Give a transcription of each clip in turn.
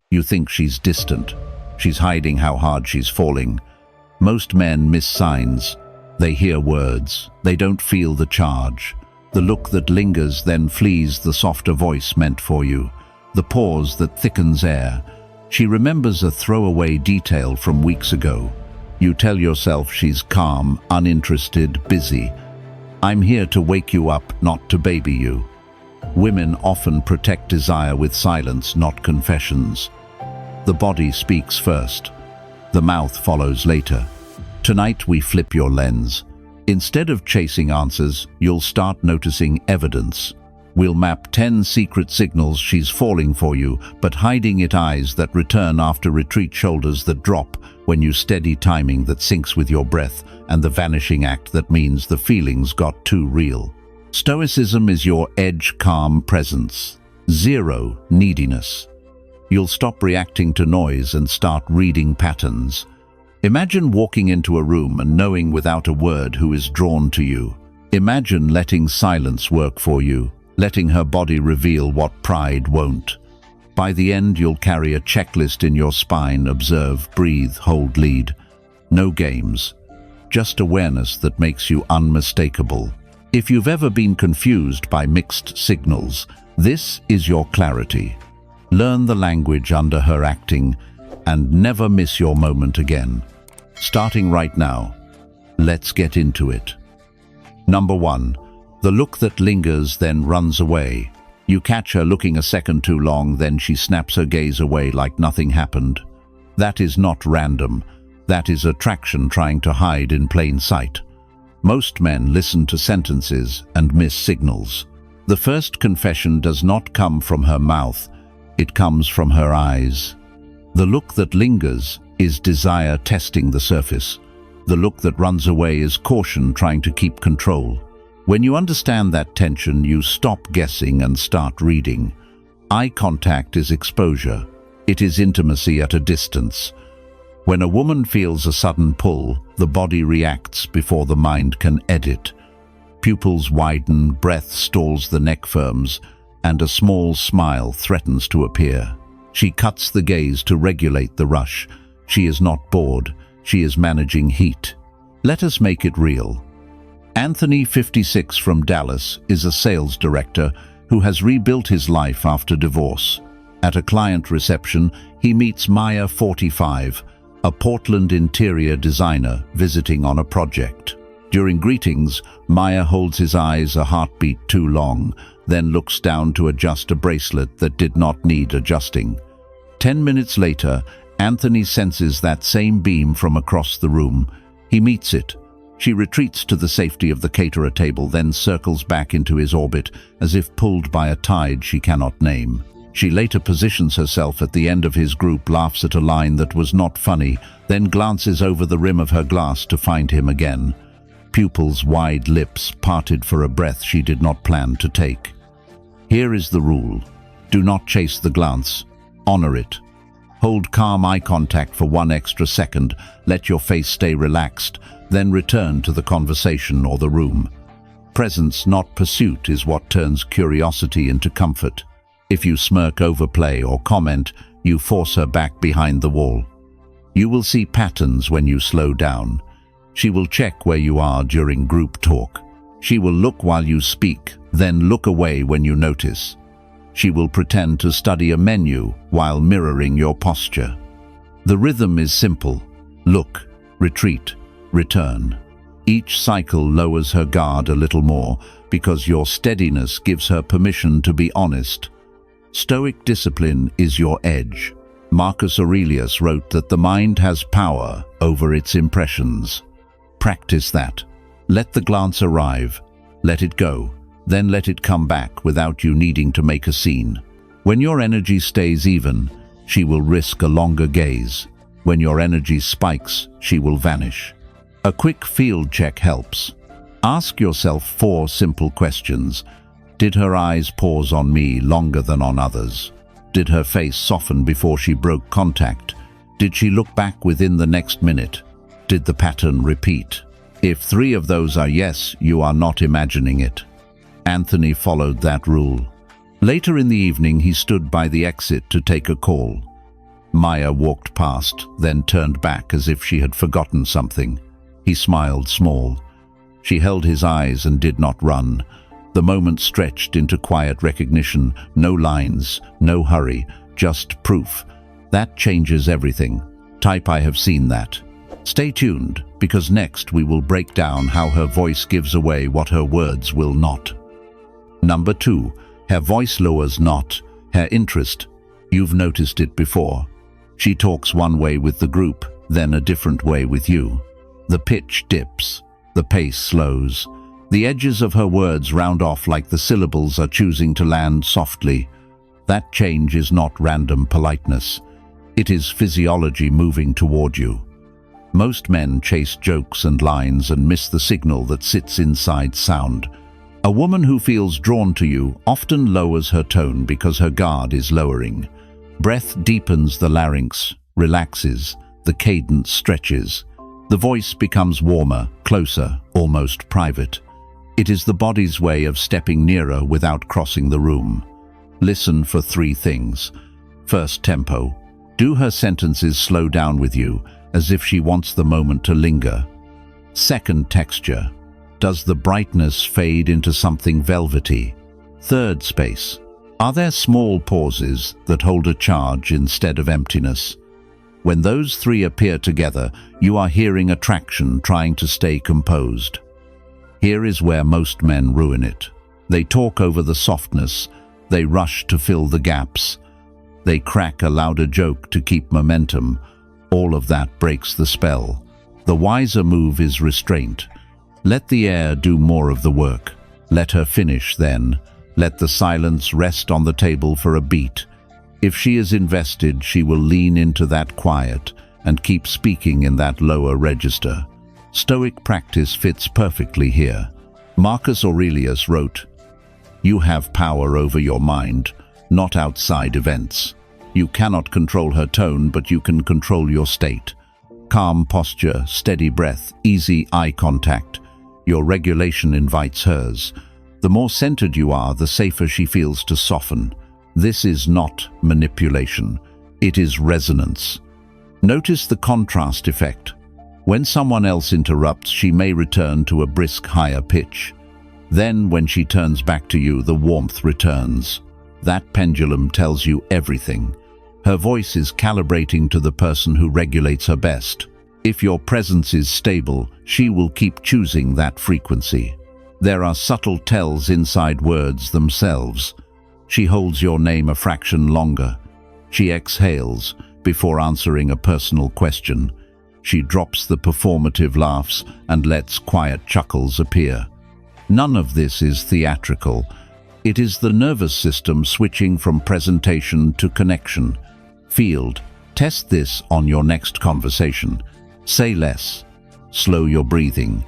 You think she's distant. She's hiding how hard she's falling. Most men miss signs. They hear words. They don't feel the charge. The look that lingers, then flees, the softer voice meant for you. The pause that thickens air. She remembers a throwaway detail from weeks ago. You tell yourself she's calm, uninterested, busy. I'm here to wake you up, not to baby you. Women often protect desire with silence, not confessions. The body speaks first. The mouth follows later. Tonight we flip your lens. Instead of chasing answers, you'll start noticing evidence. We'll map 10 secret signals she's falling for you, but hiding it, eyes that return after retreat, shoulders that drop when you steady, timing that syncs with your breath, and the vanishing act that means the feelings got too real. Stoicism is your edge, calm presence. Zero neediness. You'll stop reacting to noise and start reading patterns. Imagine walking into a room and knowing without a word who is drawn to you. Imagine letting silence work for you, letting her body reveal what pride won't. By the end, you'll carry a checklist in your spine: observe, breathe, hold, lead. No games, just awareness that makes you unmistakable. If you've ever been confused by mixed signals, this is your clarity. Learn the language under her acting and never miss your moment again. Starting right now, let's get into it. Number 1. The look that lingers, then runs away. You catch her looking a second too long, then she snaps her gaze away like nothing happened. That is not random. That is attraction trying to hide in plain sight. Most men listen to sentences and miss signals. The first confession does not come from her mouth. It comes from her eyes. The look that lingers is desire testing the surface. The look that runs away is caution trying to keep control. When you understand that tension, you stop guessing and start reading. Eye contact is exposure. It is intimacy at a distance. When a woman feels a sudden pull, the body reacts before the mind can edit. Pupils widen, breath stalls, the neck firms, and a small smile threatens to appear. She cuts the gaze to regulate the rush. She is not bored. She is managing heat. Let us make it real. Anthony, 56, from Dallas, is a sales director who has rebuilt his life after divorce. At a client reception, he meets Maya, 45, a Portland interior designer visiting on a project. During greetings, Maya holds his eyes a heartbeat too long, then looks down to adjust a bracelet that did not need adjusting. 10 minutes later, Anthony senses that same beam from across the room. He meets it. She retreats to the safety of the caterer table, then circles back into his orbit, as if pulled by a tide she cannot name. She later positions herself at the end of his group, laughs at a line that was not funny, then glances over the rim of her glass to find him again. Pupils wide, lips parted for a breath she did not plan to take. Here is the rule. Do not chase the glance. Honor it. Hold calm eye contact for 1 extra second, let your face stay relaxed, then return to the conversation or the room. Presence, not pursuit, is what turns curiosity into comfort. If you smirk, overplay, or comment, you force her back behind the wall. You will see patterns when you slow down. She will check where you are during group talk. She will look while you speak, then look away when you notice. She will pretend to study a menu while mirroring your posture. The rhythm is simple. Look, retreat, return. Each cycle lowers her guard a little more because your steadiness gives her permission to be honest. Stoic discipline is your edge. Marcus Aurelius wrote that the mind has power over its impressions. Practice that. Let the glance arrive. Let it go. Then let it come back without you needing to make a scene. When your energy stays even, she will risk a longer gaze. When your energy spikes, she will vanish. A quick field check helps. Ask yourself 4 simple questions. Did her eyes pause on me longer than on others? Did her face soften before she broke contact? Did she look back within the next minute? Did the pattern repeat? If 3 of those are yes, you are not imagining it. Anthony followed that rule. Later in the evening, he stood by the exit to take a call. Maya walked past, then turned back as if she had forgotten something. He smiled small. She held his eyes and did not run. The moment stretched into quiet recognition, no lines, no hurry, just proof. That changes everything. Type I have seen that. Stay tuned, because next we will break down how her voice gives away what her words will not. Number 2. Her voice lowers not, her interest. You've noticed it before. She talks one way with the group, then a different way with you. The pitch dips, the pace slows. The edges of her words round off like the syllables are choosing to land softly. That change is not random politeness. It is physiology moving toward you. Most men chase jokes and lines and miss the signal that sits inside sound. A woman who feels drawn to you often lowers her tone because her guard is lowering. Breath deepens the larynx, relaxes, the cadence stretches. The voice becomes warmer, closer, almost private. It is the body's way of stepping nearer without crossing the room. Listen for 3 things. First, tempo. Do her sentences slow down with you, as if she wants the moment to linger? Second, texture. Does the brightness fade into something velvety? Third, space. Are there small pauses that hold a charge instead of emptiness? When those 3 appear together, you are hearing attraction trying to stay composed. Here is where most men ruin it. They talk over the softness, they rush to fill the gaps, they crack a louder joke to keep momentum. All of that breaks the spell. The wiser move is restraint. Let the air do more of the work. Let her finish then. Let the silence rest on the table for a beat. If she is invested, she will lean into that quiet and keep speaking in that lower register. Stoic practice fits perfectly here. Marcus Aurelius wrote, "You have power over your mind, not outside events. You cannot control her tone, but you can control your state. Calm posture, steady breath, easy eye contact. Your regulation invites hers. The more centered you are, the safer she feels to soften. This is not manipulation. It is resonance." Notice the contrast effect. When someone else interrupts, she may return to a brisk higher pitch. Then, when she turns back to you, the warmth returns. That pendulum tells you everything. Her voice is calibrating to the person who regulates her best. If your presence is stable, she will keep choosing that frequency. There are subtle tells inside words themselves. She holds your name a fraction longer. She exhales before answering a personal question. She drops the performative laughs and lets quiet chuckles appear. None of this is theatrical. It is the nervous system switching from presentation to connection. Field, test this on your next conversation. Say less. Slow your breathing.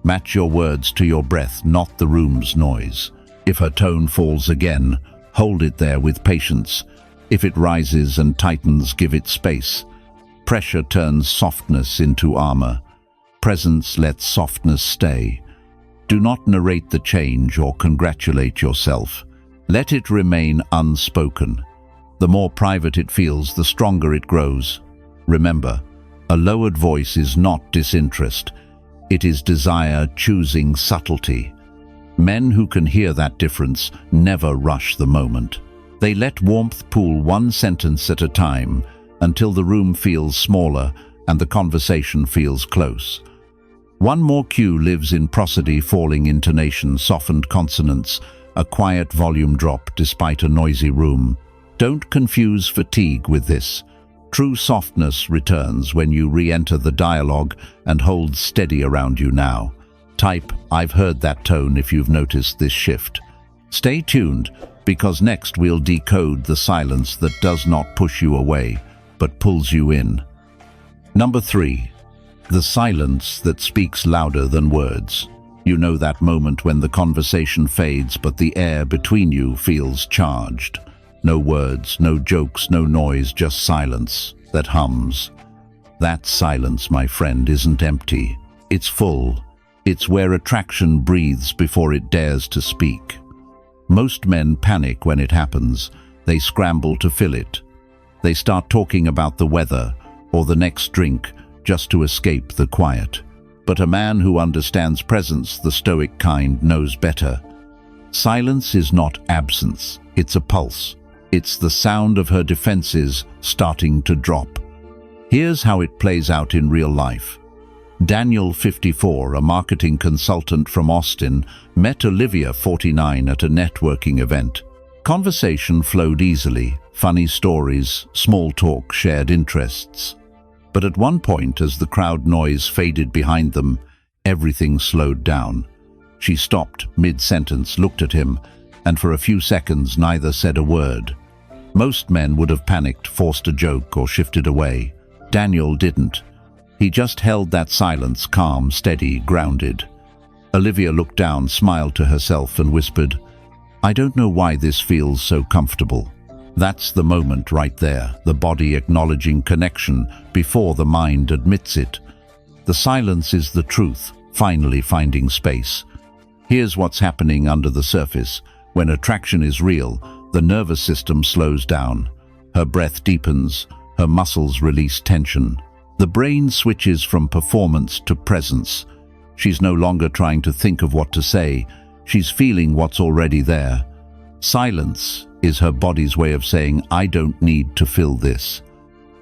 Match your words to your breath, not the room's noise. If her tone falls again, hold it there with patience. If it rises and tightens, give it space. Pressure turns softness into armor. Presence lets softness stay. Do not narrate the change or congratulate yourself. Let it remain unspoken. The more private it feels, the stronger it grows. Remember, a lowered voice is not disinterest. It is desire choosing subtlety. Men who can hear that difference never rush the moment. They let warmth pool one sentence at a time until the room feels smaller and the conversation feels close. One more cue lives in prosody, falling intonation, softened consonants, a quiet volume drop despite a noisy room. Don't confuse fatigue with this. True softness returns when you re-enter the dialogue and hold steady around you now. Type, "I've heard that tone," if you've noticed this shift. Stay tuned, because next we'll decode the silence that does not push you away, but pulls you in. Number 3. The silence that speaks louder than words. You know that moment when the conversation fades, but the air between you feels charged. No words, no jokes, no noise, just silence that hums. That silence, my friend, isn't empty. It's full. It's where attraction breathes before it dares to speak. Most men panic when it happens. They scramble to fill it. They start talking about the weather or the next drink just to escape the quiet. But a man who understands presence, the Stoic kind, knows better. Silence is not absence, it's a pulse. It's the sound of her defenses starting to drop. Here's how it plays out in real life. Daniel, 54, a marketing consultant from Austin, met Olivia, 49, at a networking event. Conversation flowed easily, funny stories, small talk, shared interests. But at one point, as the crowd noise faded behind them, everything slowed down. She stopped mid-sentence, looked at him, and for a few seconds neither said a word. Most men would have panicked, forced a joke, or shifted away. Daniel didn't. He just held that silence, calm, steady, grounded. Olivia looked down, smiled to herself, and whispered, "I don't know why this feels so comfortable." That's the moment right there, the body acknowledging connection before the mind admits it. The silence is the truth, finally finding space. Here's what's happening under the surface. When attraction is real, the nervous system slows down. Her breath deepens, her muscles release tension. The brain switches from performance to presence. She's no longer trying to think of what to say, she's feeling what's already there. Silence is her body's way of saying, "I don't need to fill this.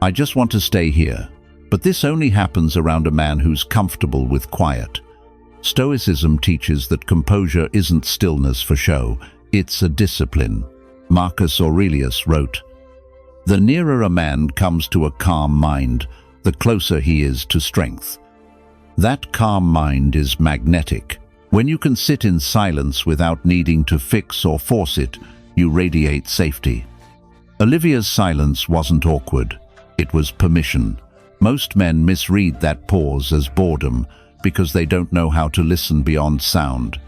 I just want to stay here." But this only happens around a man who's comfortable with quiet. Stoicism teaches that composure isn't stillness for show, it's a discipline. Marcus Aurelius wrote, "The nearer a man comes to a calm mind, the closer he is to strength." That calm mind is magnetic. When you can sit in silence without needing to fix or force it, you radiate safety. Olivia's silence wasn't awkward, it was permission. Most men misread that pause as boredom because they don't know how to listen beyond sound.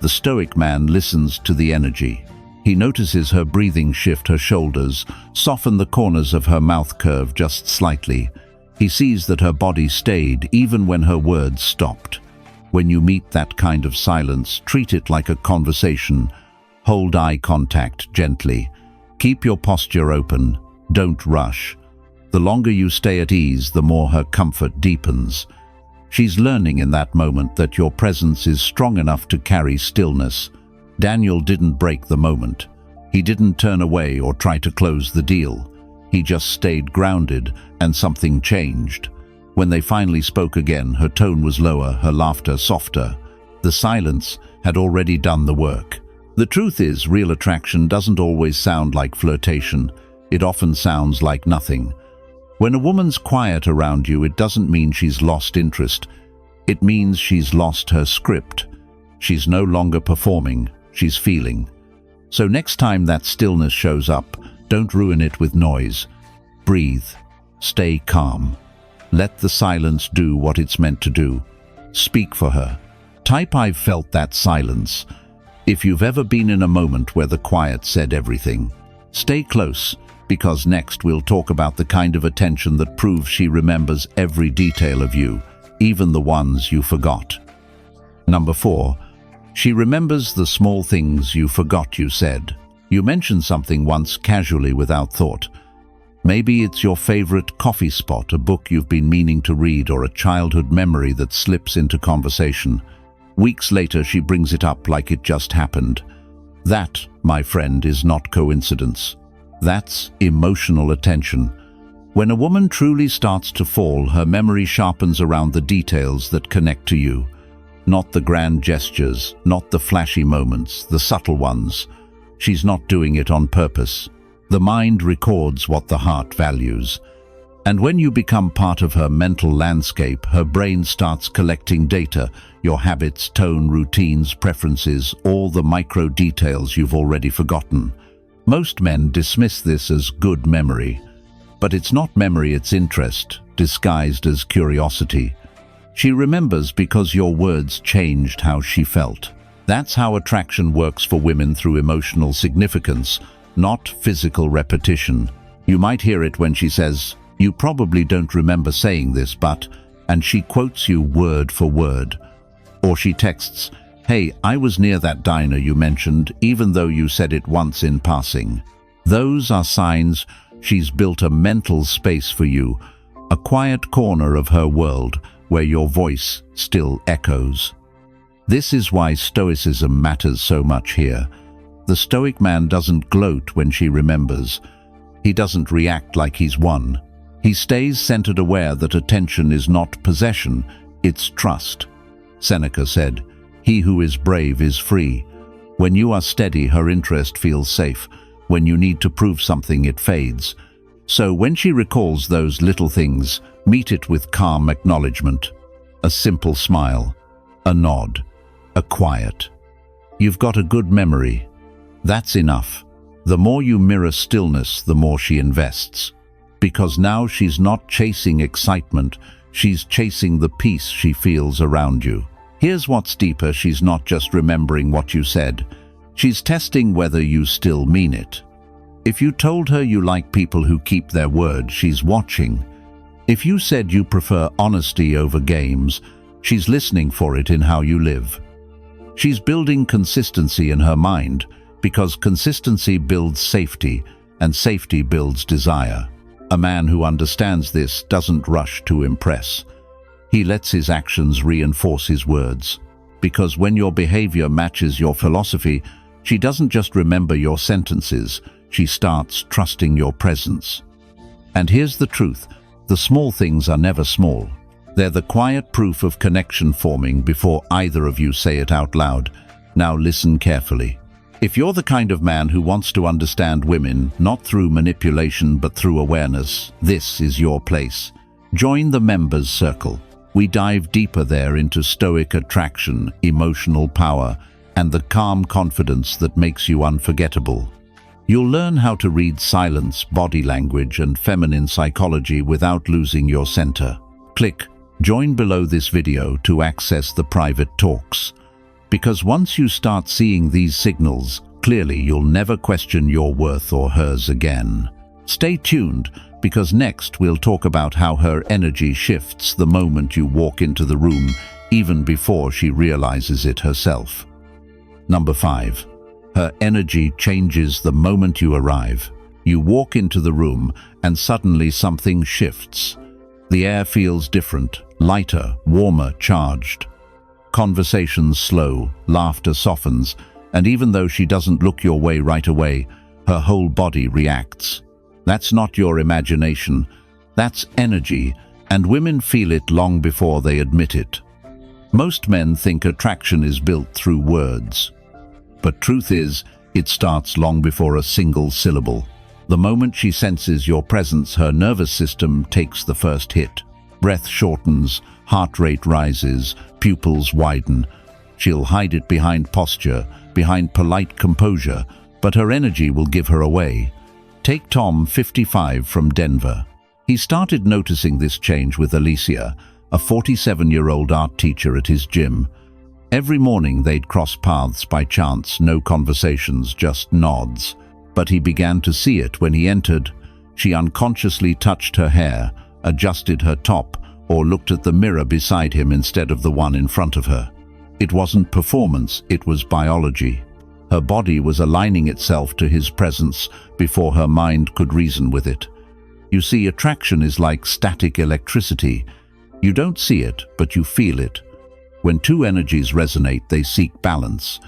The Stoic man listens to the energy. He notices her breathing shift, her shoulders, soften the corners of her mouth curve just slightly. He sees that her body stayed even when her words stopped. When you meet that kind of silence, treat it like a conversation. Hold eye contact gently. Keep your posture open. Don't rush. The longer you stay at ease, the more her comfort deepens. She's learning in that moment that your presence is strong enough to carry stillness. Daniel didn't break the moment. He didn't turn away or try to close the deal. He just stayed grounded, and something changed. When they finally spoke again, her tone was lower, her laughter softer. The silence had already done the work. The truth is, real attraction doesn't always sound like flirtation. It often sounds like nothing. When a woman's quiet around you, it doesn't mean she's lost interest. It means she's lost her script. She's no longer performing, she's feeling. So next time that stillness shows up, don't ruin it with noise. Breathe. Stay calm. Let the silence do what it's meant to do. Speak for her. Type "I've felt that silence" if you've ever been in a moment where the quiet said everything. Stay close, because next we'll talk about the kind of attention that proves she remembers every detail of you, even the ones you forgot. Number 4. She remembers the small things you forgot you said. You mentioned something once casually without thought. Maybe it's your favorite coffee spot, a book you've been meaning to read, or a childhood memory that slips into conversation. Weeks later, she brings it up like it just happened. That, my friend, is not coincidence. That's emotional attention. When a woman truly starts to fall, her memory sharpens around the details that connect to you. Not the grand gestures, not the flashy moments, the subtle ones. She's not doing it on purpose. The mind records what the heart values. And when you become part of her mental landscape, her brain starts collecting data, your habits, tone, routines, preferences, all the micro details you've already forgotten. Most men dismiss this as good memory. But it's not memory, it's interest, disguised as curiosity. She remembers because your words changed how she felt. That's how attraction works for women, through emotional significance, not physical repetition. You might hear it when she says, "You probably don't remember saying this, but," and she quotes you word for word. Or she texts, "Hey, I was near that diner you mentioned, even though you said it once in passing." Those are signs She's built a mental space for you, a quiet corner of her world where your voice still echoes. This is why Stoicism matters so much here. The Stoic man doesn't gloat when she remembers. He doesn't react like he's won. He stays centered, aware that attention is not possession, it's trust. Seneca said, "He who is brave is free." When you are steady, her interest feels safe. When you need to prove something, it fades. So when she recalls those little things, meet it with calm acknowledgement. A simple smile, a nod, a quiet. You've got a good memory. That's enough. The more you mirror stillness, the more she invests. Because now she's not chasing excitement, she's chasing the peace she feels around you. Here's what's deeper: she's not just remembering what you said, she's testing whether you still mean it. If you told her you like people who keep their word, she's watching. If you said you prefer honesty over games, she's listening for it in how you live. She's building consistency in her mind, because consistency builds safety, and safety builds desire. A man who understands this doesn't rush to impress. He lets his actions reinforce his words. Because when your behavior matches your philosophy, she doesn't just remember your sentences, she starts trusting your presence. And here's the truth: the small things are never small. They're the quiet proof of connection forming before either of you say it out loud. Now listen carefully. If you're the kind of man who wants to understand women, not through manipulation but through awareness, this is your place. Join the Members Circle. We dive deeper there into Stoic attraction, emotional power, and the calm confidence that makes you unforgettable. You'll learn how to read silence, body language, and feminine psychology without losing your center. Click Join below this video to access the private talks. Because once you start seeing these signals, clearly you'll never question your worth or hers again. Stay tuned, because next we'll talk about how her energy shifts the moment you walk into the room, even before she realizes it herself. Number 5. Her energy changes the moment you arrive. You walk into the room and suddenly something shifts. The air feels different, lighter, warmer, charged. Conversations slow, laughter softens, and even though she doesn't look your way right away, her whole body reacts. That's not your imagination, that's energy, and women feel it long before they admit it. Most men think attraction is built through words. But truth is, it starts long before a single syllable. The moment she senses your presence, her nervous system takes the first hit. Breath shortens, heart rate rises, pupils widen. She'll hide it behind posture, behind polite composure, but her energy will give her away. Take Tom, 55, from Denver. He started noticing this change with Alicia, a 47-year-old art teacher at his gym. Every morning they'd cross paths by chance, no conversations, just nods. But he began to see it when he entered. She unconsciously touched her hair, adjusted her top, or looked at the mirror beside him instead of the one in front of her. It wasn't performance, it was biology. Her body was aligning itself to his presence before her mind could reason with it. You see, attraction is like static electricity. You don't see it, but you feel it. When two energies resonate, they seek balance.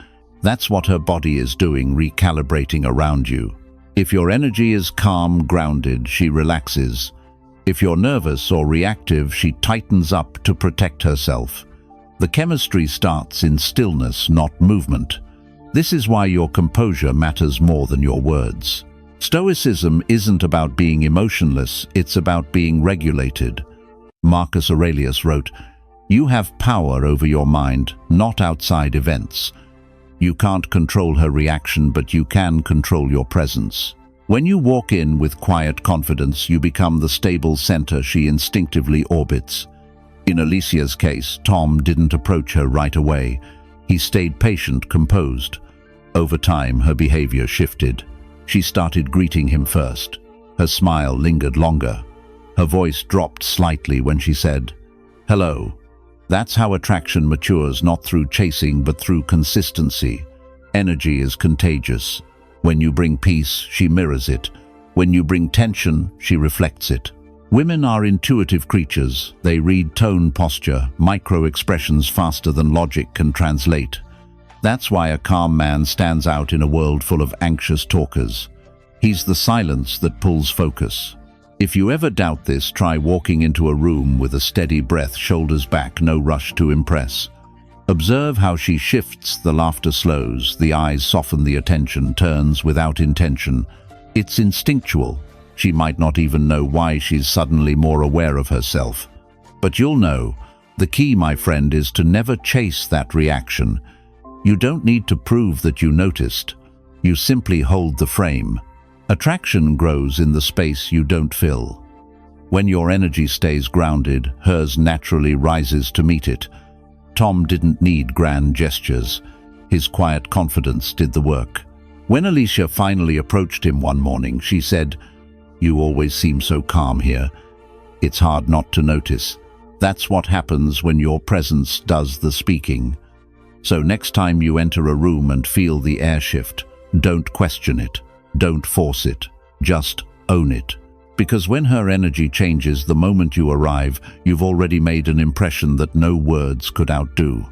That's what her body is doing, recalibrating around you. If your energy is calm, grounded, she relaxes. If you're nervous or reactive, she tightens up to protect herself. The chemistry starts in stillness, not movement. This is why your composure matters more than your words. Stoicism isn't about being emotionless, it's about being regulated. Marcus Aurelius wrote, "You have power over your mind, not outside events." You can't control her reaction, but you can control your presence. When you walk in with quiet confidence, you become the stable center she instinctively orbits. In Alicia's case, Tom didn't approach her right away. He stayed patient, composed. Over time, her behavior shifted. She started greeting him first. Her smile lingered longer. Her voice dropped slightly when she said, "Hello." That's how attraction matures, not through chasing, but through consistency. Energy is contagious. When you bring peace, she mirrors it. When you bring tension, she reflects it. Women are intuitive creatures. They read tone, posture, micro-expressions faster than logic can translate. That's why a calm man stands out in a world full of anxious talkers. He's the silence that pulls focus. If you ever doubt this, try walking into a room with a steady breath, shoulders back, no rush to impress. Observe how she shifts, the laughter slows, the eyes soften, the attention turns without intention. It's instinctual. She might not even know why she's suddenly more aware of herself. But you'll know. The key, my friend, is to never chase that reaction. You don't need to prove that you noticed. You simply hold the frame. Attraction grows in the space you don't fill. When your energy stays grounded, hers naturally rises to meet it. Tom didn't need grand gestures. His quiet confidence did the work. When Alicia finally approached him one morning, she said, "You always seem so calm here. It's hard not to notice. That's what happens when your presence does the speaking. So next time you enter a room and feel the air shift, don't question it. Don't force it. Just own it. Because when her energy changes the moment you arrive, you've already made an impression that no words could outdo."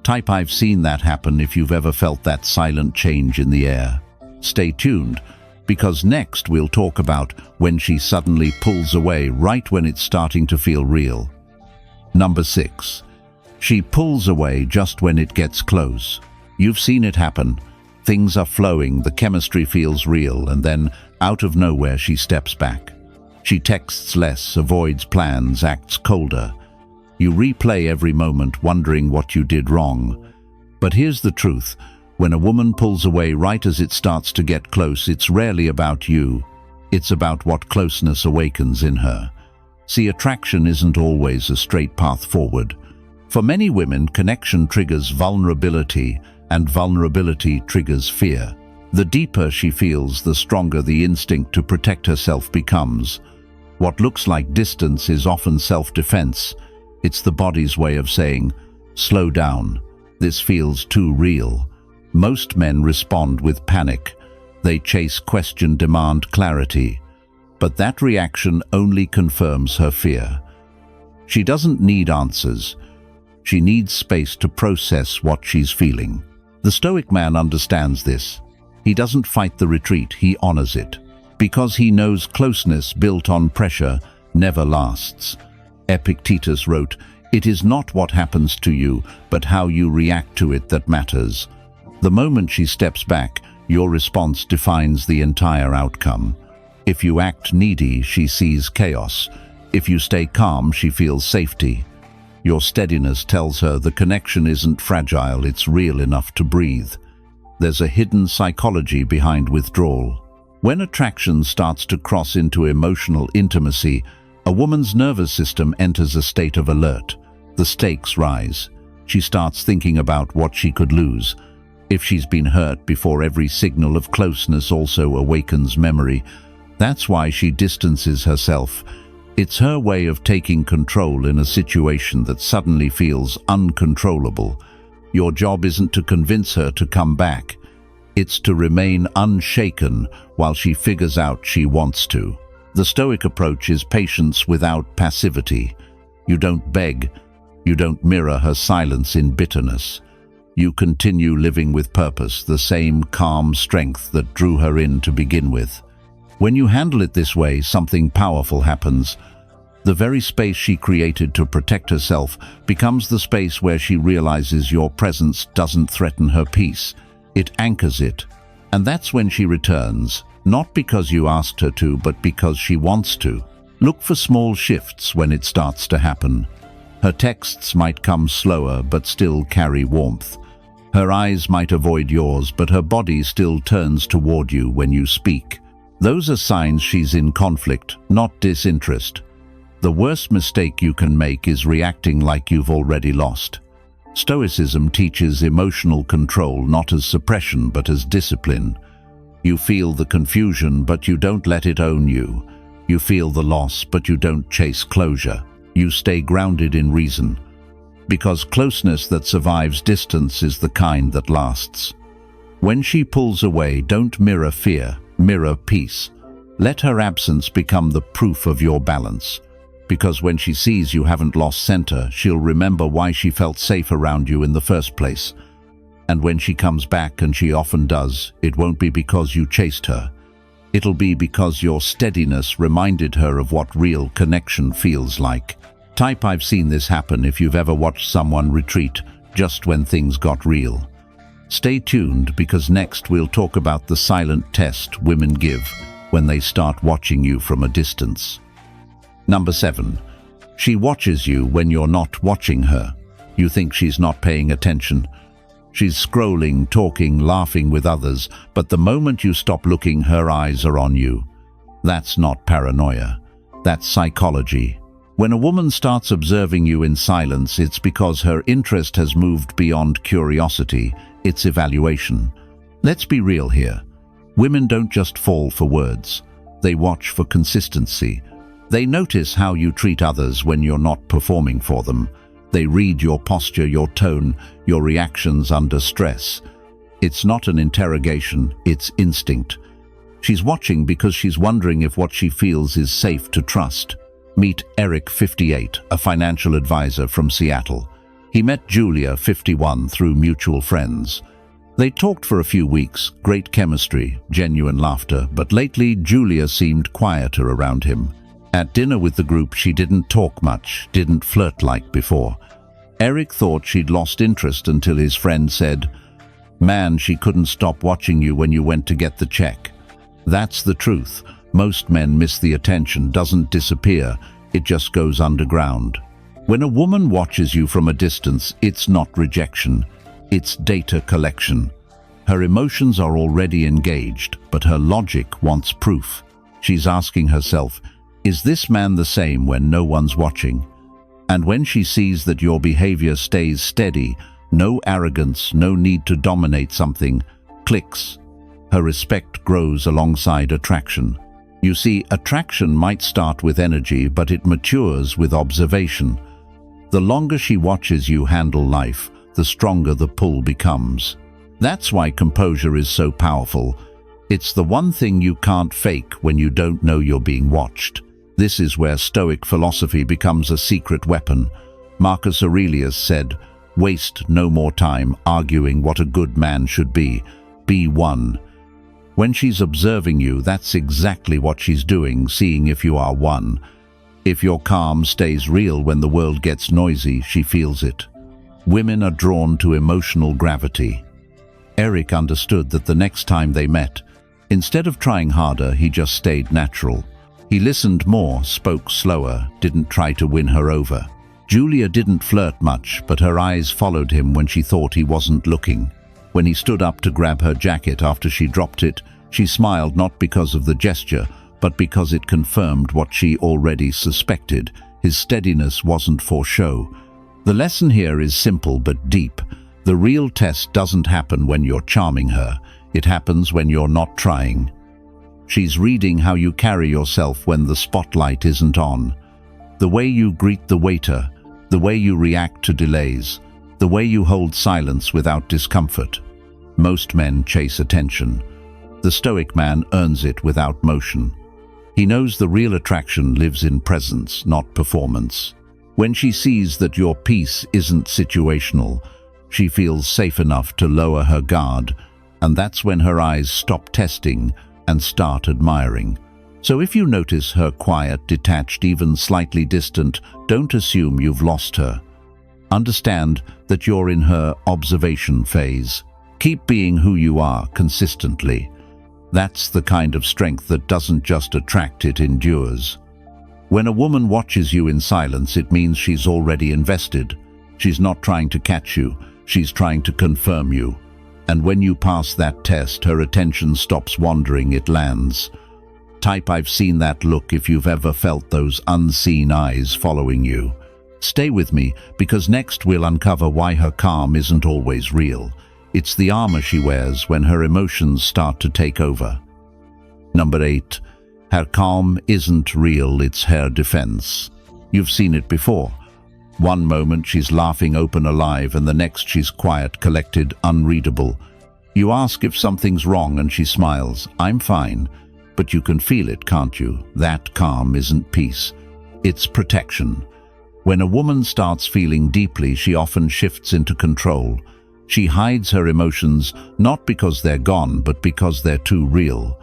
Type "I've seen that happen" if you've ever felt that silent change in the air. Stay tuned, because next we'll talk about when she suddenly pulls away right when it's starting to feel real. Number 6. She pulls away just when it gets close. You've seen it happen. Things are flowing, the chemistry feels real, and then, out of nowhere, she steps back. She texts less, avoids plans, acts colder. You replay every moment, wondering what you did wrong. But here's the truth. When a woman pulls away right as it starts to get close, it's rarely about you. It's about what closeness awakens in her. See, attraction isn't always a straight path forward. For many women, connection triggers vulnerability, and vulnerability triggers fear. The deeper she feels, the stronger the instinct to protect herself becomes. What looks like distance is often self-defense. It's the body's way of saying, "Slow down. This feels too real." Most men respond with panic. They chase, question, demand clarity. But that reaction only confirms her fear. She doesn't need answers. She needs space to process what she's feeling. The Stoic man understands this. He doesn't fight the retreat, he honors it. Because he knows closeness built on pressure never lasts. Epictetus wrote, "It is not what happens to you, but how you react to it that matters." The moment she steps back, your response defines the entire outcome. If you act needy, she sees chaos. If you stay calm, she feels safety. Your steadiness tells her the connection isn't fragile, it's real enough to breathe. There's a hidden psychology behind withdrawal. When attraction starts to cross into emotional intimacy, a woman's nervous system enters a state of alert. The stakes rise. She starts thinking about what she could lose. If she's been hurt before, every signal of closeness also awakens memory. That's why she distances herself. It's her way of taking control in a situation that suddenly feels uncontrollable. Your job isn't to convince her to come back. It's to remain unshaken while she figures out she wants to. The Stoic approach is patience without passivity. You don't beg. You don't mirror her silence in bitterness. You continue living with purpose, the same calm strength that drew her in to begin with. When you handle it this way, something powerful happens. The very space she created to protect herself becomes the space where she realizes your presence doesn't threaten her peace. It anchors it. And that's when she returns, not because you asked her to, but because she wants to. Look for small shifts when it starts to happen. Her texts might come slower, but still carry warmth. Her eyes might avoid yours, but her body still turns toward you when you speak. Those are signs she's in conflict, not disinterest. The worst mistake you can make is reacting like you've already lost. Stoicism teaches emotional control not as suppression but as discipline. You feel the confusion, but you don't let it own you. You feel the loss, but you don't chase closure. You stay grounded in reason. Because closeness that survives distance is the kind that lasts. When she pulls away, don't mirror fear, mirror peace. Let her absence become the proof of your balance. Because when she sees you haven't lost center, she'll remember why she felt safe around you in the first place. And when she comes back, and she often does, it won't be because you chased her. It'll be because your steadiness reminded her of what real connection feels like. I've seen this happen if you've ever watched someone retreat just when things got real. Stay tuned, because next we'll talk about the silent test women give when they start watching you from a distance. Number 7. She watches you when you're not watching her. You think she's not paying attention. She's scrolling, talking, laughing with others, but the moment you stop looking, her eyes are on you. That's not paranoia. That's psychology. When a woman starts observing you in silence, it's because her interest has moved beyond curiosity. It's evaluation. Let's be real here. Women don't just fall for words. They watch for consistency. They notice how you treat others when you're not performing for them. They read your posture, your tone, your reactions under stress. It's not an interrogation, it's instinct. She's watching because she's wondering if what she feels is safe to trust. Meet Eric, 58, a financial advisor from Seattle. He met Julia, 51, through mutual friends. They talked for a few weeks, great chemistry, genuine laughter, but lately Julia seemed quieter around him. At dinner with the group, she didn't talk much, didn't flirt like before. Eric thought she'd lost interest until his friend said, "Man, she couldn't stop watching you when you went to get the check." That's the truth. Most men miss the attention, doesn't disappear, it just goes underground. When a woman watches you from a distance, it's not rejection, it's data collection. Her emotions are already engaged, but her logic wants proof. She's asking herself, is this man the same when no one's watching? And when she sees that your behavior stays steady, no arrogance, no need to dominate something, clicks, her respect grows alongside attraction. You see, attraction might start with energy, but it matures with observation. The longer she watches you handle life, the stronger the pull becomes. That's why composure is so powerful. It's the one thing you can't fake when you don't know you're being watched. This is where Stoic philosophy becomes a secret weapon. Marcus Aurelius said, "Waste no more time arguing what a good man should be. Be one." When she's observing you, that's exactly what she's doing, seeing if you are one. If your calm stays real when the world gets noisy, she feels it. Women are drawn to emotional gravity. Eric understood that the next time they met, instead of trying harder, he just stayed natural. He listened more, spoke slower, didn't try to win her over. Julia didn't flirt much, but her eyes followed him when she thought he wasn't looking. When he stood up to grab her jacket after she dropped it, she smiled, not because of the gesture, but because it confirmed what she already suspected. His steadiness wasn't for show. The lesson here is simple but deep. The real test doesn't happen when you're charming her. It happens when you're not trying. She's reading how you carry yourself when the spotlight isn't on. The way you greet the waiter, the way you react to delays, the way you hold silence without discomfort. Most men chase attention. The Stoic man earns it without motion. He knows the real attraction lives in presence, not performance. When she sees that your peace isn't situational, she feels safe enough to lower her guard, and that's when her eyes stop testing and start admiring. So if you notice her quiet, detached, even slightly distant, don't assume you've lost her. Understand that you're in her observation phase. Keep being who you are consistently. That's the kind of strength that doesn't just attract, it endures. When a woman watches you in silence, it means she's already invested. She's not trying to catch you, she's trying to confirm you. And when you pass that test, her attention stops wandering, it lands. I've seen that look if you've ever felt those unseen eyes following you. Stay with me, because next we'll uncover why her calm isn't always real. It's the armor she wears when her emotions start to take over. Number 8. Her calm isn't real, it's her defense. You've seen it before. One moment she's laughing open alive, and the next she's quiet, collected, unreadable. You ask if something's wrong and she smiles, "I'm fine." but you can feel it, can't you? That calm isn't peace, it's protection. When a woman starts feeling deeply, she often shifts into control. She hides her emotions, not because they're gone, but because they're too real.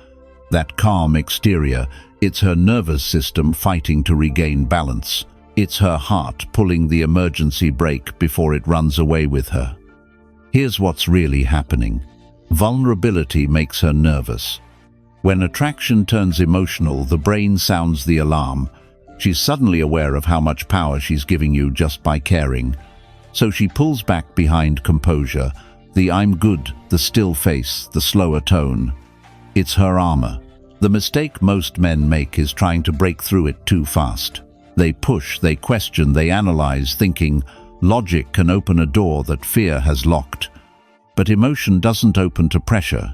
That calm exterior, it's her nervous system fighting to regain balance. It's her heart pulling the emergency brake before it runs away with her. Here's what's really happening. Vulnerability makes her nervous. When attraction turns emotional, the brain sounds the alarm. She's suddenly aware of how much power she's giving you just by caring. So she pulls back behind composure, the "I'm good," the still face, the slower tone. It's her armor. The mistake most men make is trying to break through it too fast. They push, they question, they analyze, thinking logic can open a door that fear has locked. But emotion doesn't open to pressure,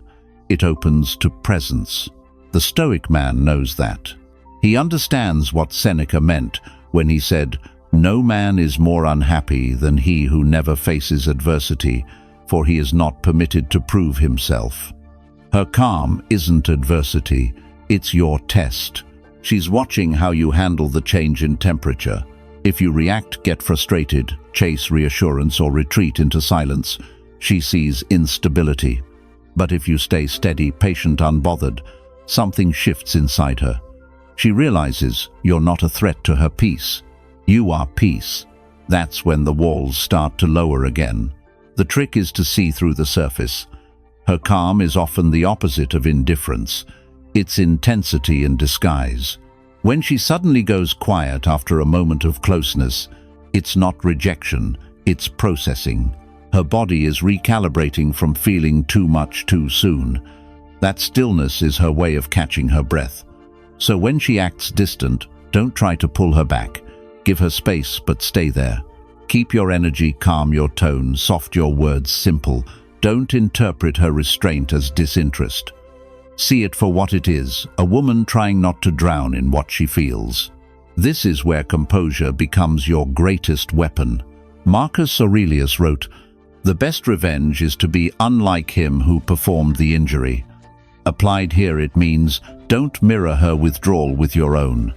it opens to presence. The Stoic man knows that. He understands what Seneca meant when he said, "No man is more unhappy than he who never faces adversity, for he is not permitted to prove himself." Her calm isn't adversity, it's your test. She's watching how you handle the change in temperature. If you react, get frustrated, chase reassurance, or retreat into silence, she sees instability. But if you stay steady, patient, unbothered, something shifts inside her. She realizes you're not a threat to her peace. You are peace. That's when the walls start to lower again. The trick is to see through the surface. Her calm is often the opposite of indifference. It's intensity in disguise. When she suddenly goes quiet after a moment of closeness, it's not rejection, it's processing. Her body is recalibrating from feeling too much too soon. That stillness is her way of catching her breath. So when she acts distant, don't try to pull her back. Give her space, but stay there. Keep your energy calm, your tone soft, your words simple. Don't interpret her restraint as disinterest. See it for what it is, a woman trying not to drown in what she feels. This is where composure becomes your greatest weapon. Marcus Aurelius wrote, "The best revenge is to be unlike him who performed the injury." Applied here, it means don't mirror her withdrawal with your own.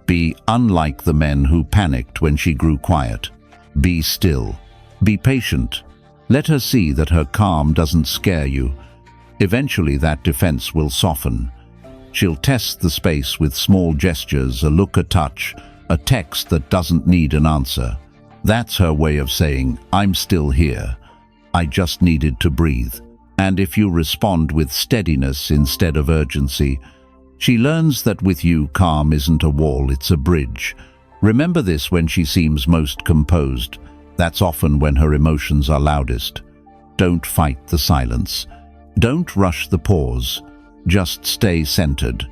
Be unlike the men who panicked when she grew quiet. Be still. Be patient. Let her see that her calm doesn't scare you. Eventually that defense will soften. She'll test the space with small gestures, a look, a touch, a text that doesn't need an answer. That's her way of saying, "I'm still here. I just needed to breathe." And if you respond with steadiness instead of urgency, she learns that with you, calm isn't a wall, it's a bridge. Remember this when she seems most composed. That's often when her emotions are loudest. Don't fight the silence. Don't rush the pause. Just stay centered.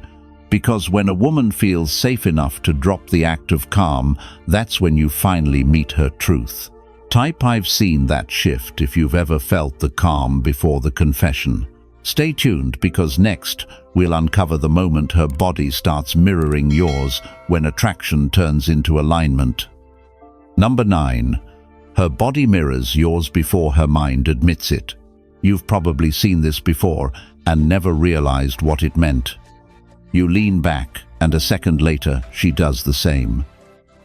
Because when a woman feels safe enough to drop the act of calm, that's when you finally meet her truth. Type "I've seen that shift" if you've ever felt the calm before the confession. Stay tuned, because next we'll uncover the moment her body starts mirroring yours when attraction turns into alignment. Number 9. Her body mirrors yours before her mind admits it. You've probably seen this before and never realized what it meant. You lean back, and a second later she does the same.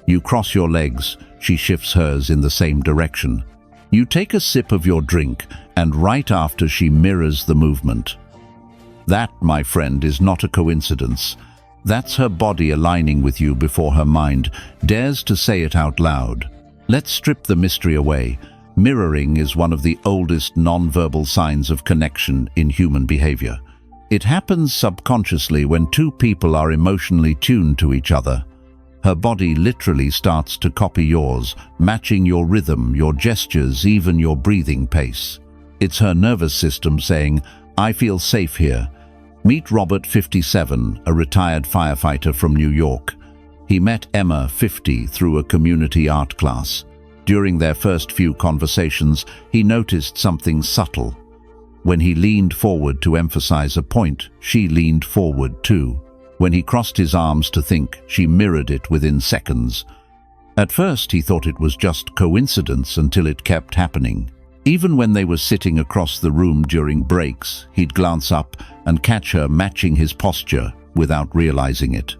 You cross your legs, she shifts hers in the same direction. You take a sip of your drink, and right after she mirrors the movement. That, my friend, is not a coincidence. That's her body aligning with you before her mind dares to say it out loud. Let's strip the mystery away. Mirroring is one of the oldest non-verbal signs of connection in human behavior. It happens subconsciously when two people are emotionally tuned to each other. Her body literally starts to copy yours, matching your rhythm, your gestures, even your breathing pace. It's her nervous system saying, "I feel safe here." Meet Robert, 57, a retired firefighter from New York. He met Emma, 50, through a community art class. During their first few conversations, he noticed something subtle. When he leaned forward to emphasize a point, she leaned forward too. When he crossed his arms to think, she mirrored it within seconds. At first, he thought it was just coincidence until it kept happening. Even when they were sitting across the room during breaks, he'd glance up and catch her matching his posture, without realizing it.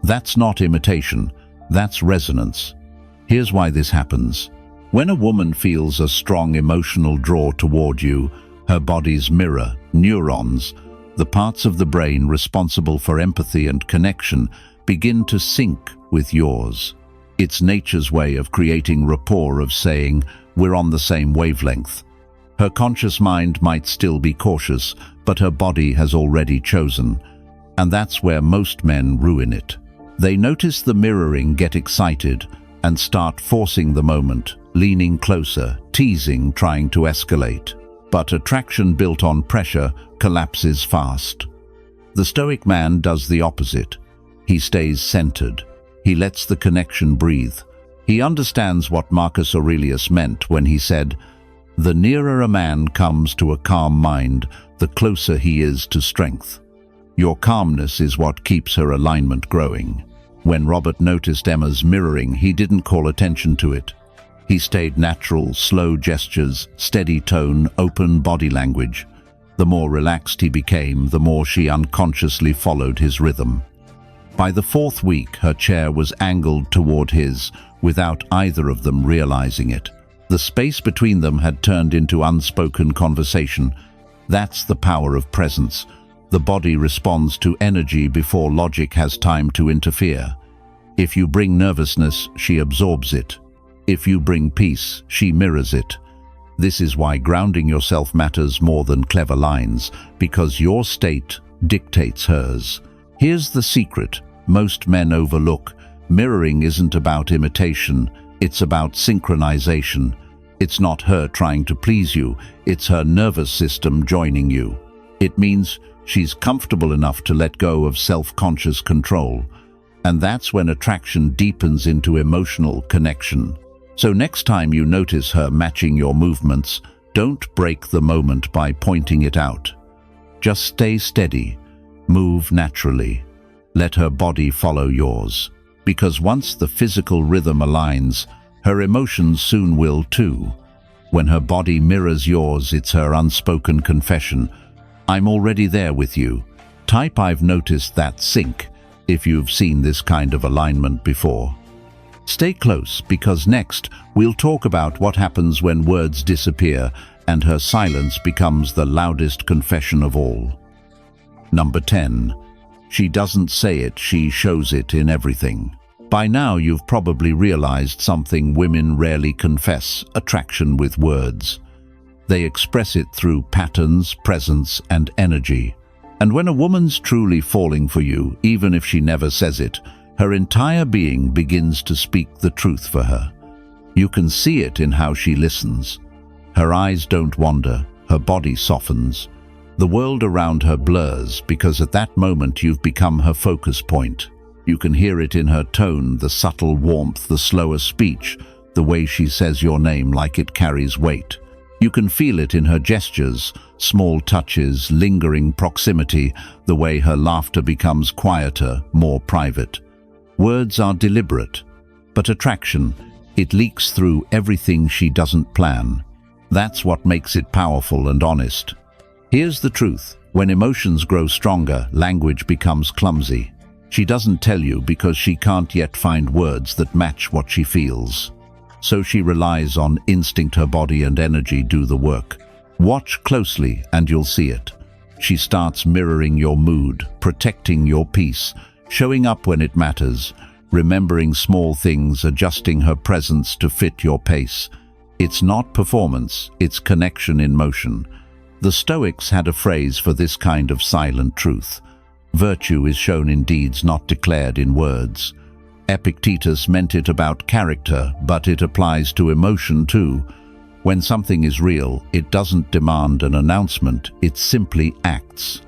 That's not imitation, that's resonance. Here's why this happens. When a woman feels a strong emotional draw toward you, her body's mirror, neurons, the parts of the brain responsible for empathy and connection, begin to sync with yours. It's nature's way of creating rapport, of saying, we're on the same wavelength. Her conscious mind might still be cautious, but her body has already chosen. And that's where most men ruin it. They notice the mirroring, get excited, and start forcing the moment, leaning closer, teasing, trying to escalate. But attraction built on pressure collapses fast. The Stoic man does the opposite. He stays centered. He lets the connection breathe. He understands what Marcus Aurelius meant when he said, "The nearer a man comes to a calm mind, the closer he is to strength." Your calmness is what keeps her alignment growing. When Robert noticed Emma's mirroring, he didn't call attention to it. He stayed natural, slow gestures, steady tone, open body language. The more relaxed he became, the more she unconsciously followed his rhythm. By the 4th week, her chair was angled toward his, without either of them realizing it. The space between them had turned into unspoken conversation. That's the power of presence. The body responds to energy before logic has time to interfere. If you bring nervousness, she absorbs it. If you bring peace, she mirrors it. This is why grounding yourself matters more than clever lines, because your state dictates hers. Here's the secret most men overlook. Mirroring isn't about imitation, it's about synchronization. It's not her trying to please you, it's her nervous system joining you. It means she's comfortable enough to let go of self-conscious control. And that's when attraction deepens into emotional connection. So next time you notice her matching your movements, don't break the moment by pointing it out. Just stay steady, move naturally. Let her body follow yours. Because once the physical rhythm aligns, her emotions soon will too. When her body mirrors yours, it's her unspoken confession. I'm already there with you. Type "I've noticed that sync" if you've seen this kind of alignment before. Stay close, because next we'll talk about what happens when words disappear and her silence becomes the loudest confession of all. Number 10. She doesn't say it, she shows it in everything. By now you've probably realized something women rarely confess: attraction with words. They express it through patterns, presence, and energy. And when a woman's truly falling for you, even if she never says it, her entire being begins to speak the truth for her. You can see it in how she listens. Her eyes don't wander, her body softens. The world around her blurs, because at that moment you've become her focus point. You can hear it in her tone, the subtle warmth, the slower speech, the way she says your name like it carries weight. You can feel it in her gestures, small touches, lingering proximity, the way her laughter becomes quieter, more private. Words are deliberate, but attraction, it leaks through everything she doesn't plan. That's what makes it powerful and honest. Here's the truth: when emotions grow stronger, language becomes clumsy. She doesn't tell you because she can't yet find words that match what she feels. So she relies on instinct. Her body and energy do the work. Watch closely and you'll see it. She starts mirroring your mood, protecting your peace, showing up when it matters, remembering small things, adjusting her presence to fit your pace. It's not performance, it's connection in motion. The Stoics had a phrase for this kind of silent truth: virtue is shown in deeds, not declared in words. Epictetus meant it about character, but it applies to emotion too. When something is real, it doesn't demand an announcement, it simply acts.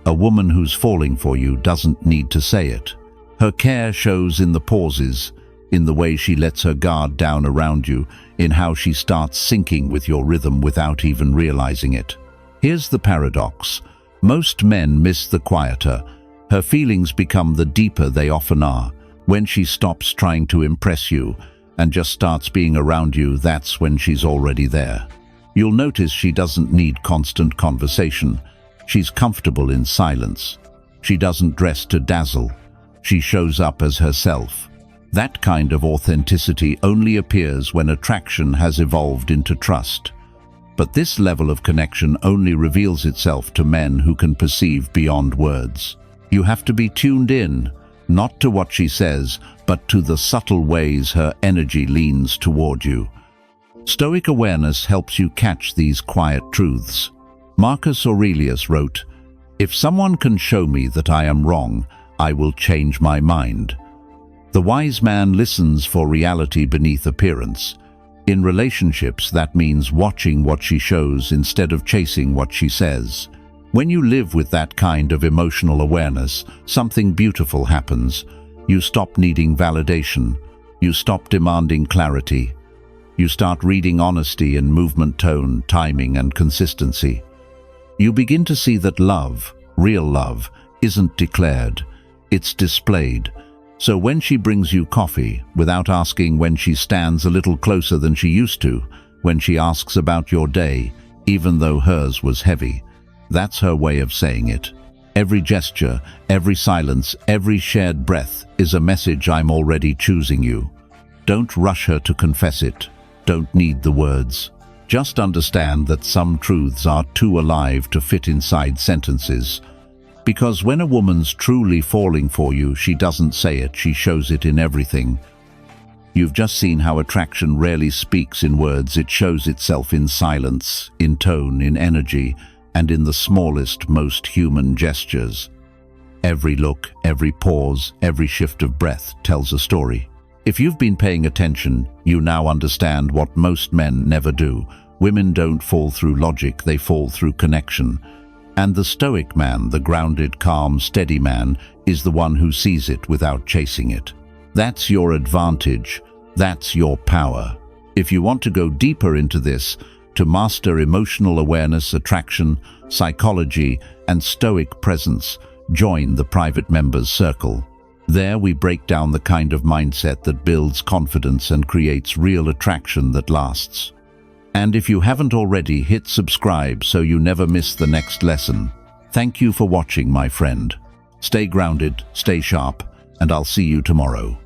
A woman who's falling for you doesn't need to say it. Her care shows in the pauses, in the way she lets her guard down around you, in how she starts syncing with your rhythm without even realizing it. Here's the paradox. Most men miss the quieter. Her feelings become the deeper they often are. When she stops trying to impress you and just starts being around you, that's when she's already there. You'll notice she doesn't need constant conversation. She's comfortable in silence. She doesn't dress to dazzle. She shows up as herself. That kind of authenticity only appears when attraction has evolved into trust. But this level of connection only reveals itself to men who can perceive beyond words. You have to be tuned in, not to what she says, but to the subtle ways her energy leans toward you. Stoic awareness helps you catch these quiet truths. Marcus Aurelius wrote, "If someone can show me that I am wrong, I will change my mind." The wise man listens for reality beneath appearance. In relationships, that means watching what she shows instead of chasing what she says. When you live with that kind of emotional awareness, something beautiful happens. You stop needing validation. You stop demanding clarity. You start reading honesty in movement, tone, timing, and consistency. You begin to see that love, real love, isn't declared, it's displayed. So when she brings you coffee, without asking, when she stands a little closer than she used to, when she asks about your day, even though hers was heavy, that's her way of saying it. Every gesture, every silence, every shared breath is a message: I'm already choosing you. Don't rush her to confess it. Don't need the words. Just understand that some truths are too alive to fit inside sentences. Because when a woman's truly falling for you, she doesn't say it, she shows it in everything. You've just seen how attraction rarely speaks in words. It shows itself in silence, in tone, in energy, and in the smallest, most human gestures. Every look, every pause, every shift of breath tells a story. If you've been paying attention, you now understand what most men never do. Women don't fall through logic, they fall through connection. And the Stoic man, the grounded, calm, steady man, is the one who sees it without chasing it. That's your advantage. That's your power. If you want to go deeper into this, to master emotional awareness, attraction, psychology, and Stoic presence, join the private members circle. There we break down the kind of mindset that builds confidence and creates real attraction that lasts. And if you haven't already, hit subscribe so you never miss the next lesson. Thank you for watching, my friend. Stay grounded, stay sharp, and I'll see you tomorrow.